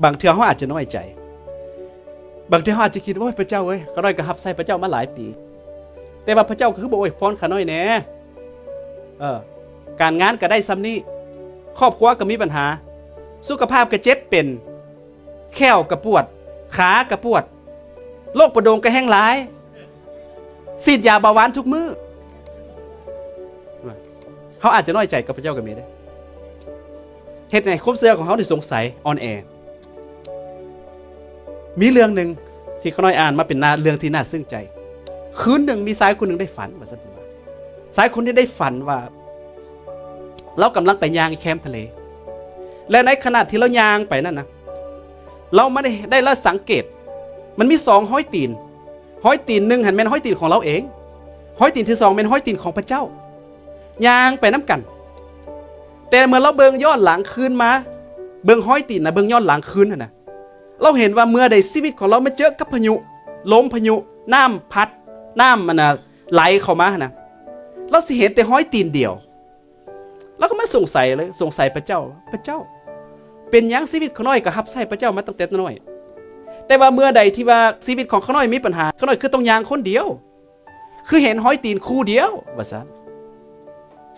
บางเทื่อเขาอาจจะน้อยใจบางเทื่อเขาอาจจะคิดว่าพระเจ้าเอ้ยข้าน้อยก็รับใส่พระเจ้ามาหลายปีแต่ว่าพระเจ้าก็คือบอกโอ้ยพรข้าน้อยแน่การงานก็ได้ซ้ำนี้ครอบครัวก็มีปัญหาสุขภาพก็เจ็บเป็นแข้วก็ปวดขาก็ปวดโรคประดงก็แห้งหลายฉีดยาเบาหวานทุกมื้อเขาอาจจะน้อยใจกับพระเจ้าก็มีได้เหตุไหนความเชื่อของเขาที่สงสัยออนแอมีเรื่องหนึ่งที่เขาน้อยอ่านมาเป็นเรื่องที่น่าซึ้งใจคืนหนึ่งมีสายคนหนึ่งได้ฝันว่าสักว่าสายคนนี้ได้ฝันว่าเรากำลังไปยางแคมป์ทะเลและในขณะที่เรายางไปนั่นนะเราไม่ได้ละสังเกตมันมี2ห้อยตีนหนึ่งหันเป็นห้อยตีนของเราเองห้อยตีนที่2เป็นห้อยตีนของพระเจ้ายางไปน้ำกันแต่เมื่อเราเบิ่งย้อนหลังคืนมาเบิ่งห้อยตีนนะเบิ่งย้อนหลังคืนนะเราเห็นว่าเมื่อใดชีวิตของเรามาเจอกับพายุลมพายุน้ำพัดน้ำมันไหลเข้ามานะเราสิเห็นแต่ห้อยตีนเดียวเราก็ไม่สงสัยเลยสงสัยพระเจ้าเป็นยังชีวิตข้าน้อยก็รับใช้พระเจ้ามาตั้งแต่น้อยแต่ว่าเมื่อใดที่ว่าชีวิตของข้าน้อยมีปัญหาข้าน้อยคือต้องยางคนเดียวคือเห็นห้อยตีนคู่เดียวว่าซั่น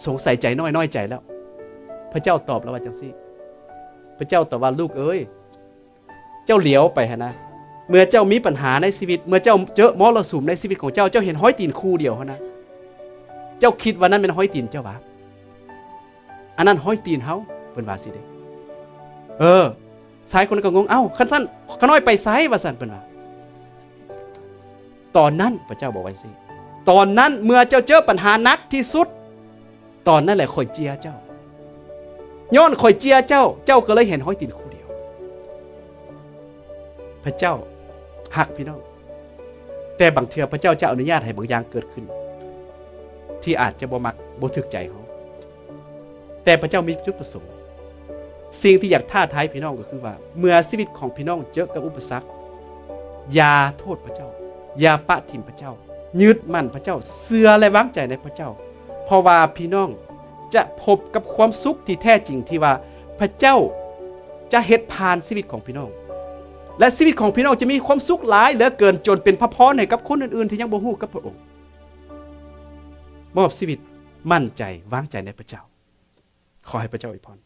สงสัยใจน้อยใจแล้วพระเจ้าตอบแล้วว่าจังซี่พระเจ้าตอบว่าลูกเอ้ยเจ้าเหลียวไปนะเมื่อเจ้ามีปัญหาในชีวิตเมื่อเจ้าเจอมรสุมในชีวิตของเจ้าเห็นห้อยตีนคู่เดียวนะเจ้าคิดว่านั้นเป็นห้อยตีนเจ้าวะอันนั้นห้อยตีนเฮาเพิ่นว่าสิเด้สายคนก็งงคันสั้นข้าน้อยไปไสว่าซั่นเพิ่นว่าตอนนั้นพระเจ้าบอกไว้สิตอนนั้นเมื่อเจ้าเจอปัญหาหนักที่สุดตอนนั้นแหละข่อยเจียเจ้าย้อนข่อยเจียเจ้าก็เลยเห็นห้อยตีนคู่เดียวพระเจ้าหักพี่น้องแต่บางเทื่อพระเจ้าจะอนุญาตให้บางอย่างเกิดขึ้นที่อาจจะบ่มักบ่ถูกใจเขาแต่พระเจ้ามีจุดประสงค์สิ่งที่อยากท้าทายพี่น้องก็คือว่าเมื่อชีวิตของพี่น้องเจอกับอุปสรรคอย่าโทษพระเจ้าอย่าปะทิมพระเจ้ายึดมั่นพระเจ้าเชื่อและวางใจในพระเจ้าเพราะว่าพี่น้องจะพบกับความสุขที่แท้จริงที่ว่าพระเจ้าจะเฮ็ดผ่านชีวิตของพี่น้องและชีวิตของพี่น้องจะมีความสุขหลายเหลือเกินจนเป็นพระพรให้กับคนอื่นๆที่ยังบ่ฮู้กับพระองค์มอบชีวิตมั่นใจวางใจในพระเจ้าขอให้พระเจ้าอวยพร